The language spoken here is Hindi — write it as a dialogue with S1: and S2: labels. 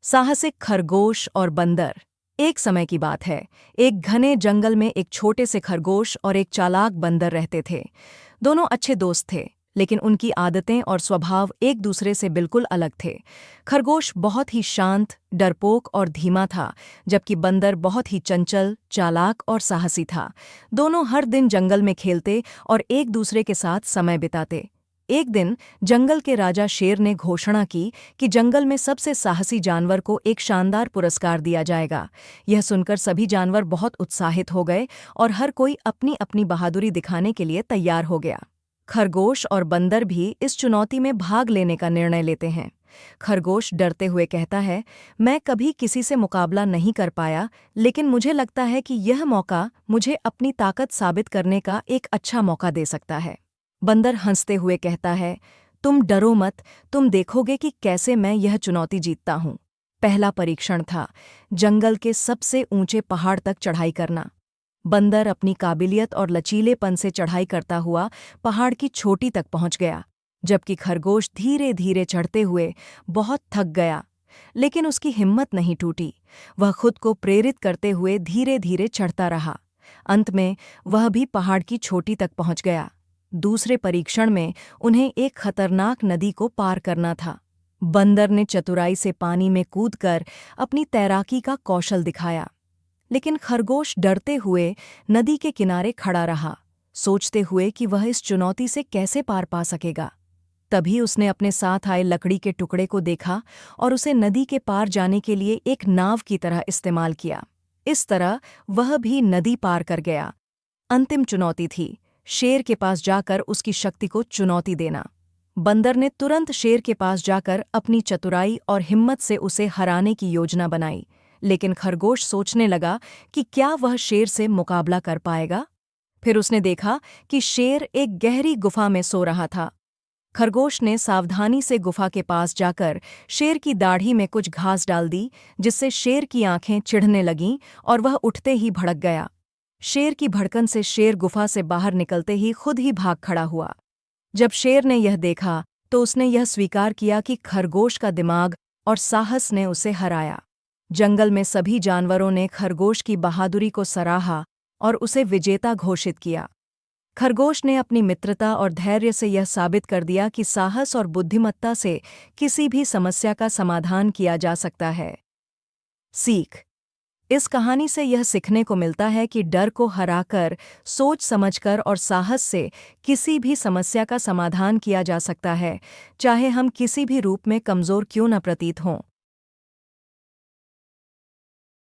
S1: साहसिक खरगोश और बंदर। एक समय की बात है। एक घने जंगल में एक छोटे से खरगोश और एक चालाक बंदर रहते थे। दोनों अच्छे दोस्त थे, लेकिन उनकी आदतें और स्वभाव एक दूसरे से बिल्कुल अलग थे। खरगोश बहुत ही शांत, डरपोक और धीमा था, जबकि बंदर बहुत ही चंचल, चालाक और साहसी था। दोनों हर दिन जंगल में खेलते और एक दूसरे के साथ समय बिताते। एक दिन जंगल के राजा शेर ने घोषणा की कि जंगल में सबसे साहसी जानवर को एक शानदार पुरस्कार दिया जाएगा। यह सुनकर सभी जानवर बहुत उत्साहित हो गए और हर कोई अपनी अपनी बहादुरी दिखाने के लिए तैयार हो गया। खरगोश और बंदर भी इस चुनौती में भाग लेने का निर्णय लेते हैं। खरगोश डरते हुए कहता है, मैं कभी किसी से मुकाबला नहीं कर पाया, लेकिन मुझे लगता है कि यह मौका मुझे अपनी ताकत साबित करने का एक अच्छा मौका दे सकता है। बंदर हंसते हुए कहता है, तुम डरो मत, तुम देखोगे कि कैसे मैं यह चुनौती जीतता हूँ। पहला परीक्षण था जंगल के सबसे ऊंचे पहाड़ तक चढ़ाई करना। बंदर अपनी काबिलियत और लचीलेपन से चढ़ाई करता हुआ पहाड़ की चोटी तक पहुंच गया, जबकि खरगोश धीरे धीरे चढ़ते हुए बहुत थक गया। लेकिन उसकी हिम्मत नहीं टूटी। वह खुद को प्रेरित करते हुए धीरे धीरे चढ़ता रहा। अंत में वह भी पहाड़ की चोटी तक पहुंच गया। दूसरे परीक्षण में उन्हें एक खतरनाक नदी को पार करना था। बंदर ने चतुराई से पानी में कूदकर अपनी तैराकी का कौशल दिखाया, लेकिन खरगोश डरते हुए नदी के किनारे खड़ा रहा, सोचते हुए कि वह इस चुनौती से कैसे पार पा सकेगा। तभी उसने अपने साथ आए लकड़ी के टुकड़े को देखा और उसे नदी के पार जाने के लिए एक नाव की तरह इस्तेमाल किया। इस तरह वह भी नदी पार कर गया। अंतिम चुनौती थी शेर के पास जाकर उसकी शक्ति को चुनौती देना। बंदर ने तुरंत शेर के पास जाकर अपनी चतुराई और हिम्मत से उसे हराने की योजना बनाई, लेकिन खरगोश सोचने लगा कि क्या वह शेर से मुकाबला कर पाएगा। फिर उसने देखा कि शेर एक गहरी गुफा में सो रहा था। खरगोश ने सावधानी से गुफा के पास जाकर शेर की दाढ़ी में कुछ घास डाल दी, जिससे शेर की आंखें चिढ़ने लगीं और वह उठते ही भड़क गया। शेर की भड़कन से शेर गुफा से बाहर निकलते ही खुद ही भाग खड़ा हुआ। जब शेर ने यह देखा तो उसने यह स्वीकार किया कि खरगोश का दिमाग और साहस ने उसे हराया। जंगल में सभी जानवरों ने खरगोश की बहादुरी को सराहा और उसे विजेता घोषित किया। खरगोश ने अपनी मित्रता और धैर्य से यह साबित कर दिया कि साहस और बुद्धिमत्ता से किसी भी समस्या का समाधान किया जा सकता है। सीख। इस कहानी से यह सीखने को मिलता है कि डर को हराकर, सोच समझकर और साहस से किसी भी समस्या का समाधान किया जा सकता है, चाहे हम किसी भी रूप में कमज़ोर क्यों न प्रतीत हों।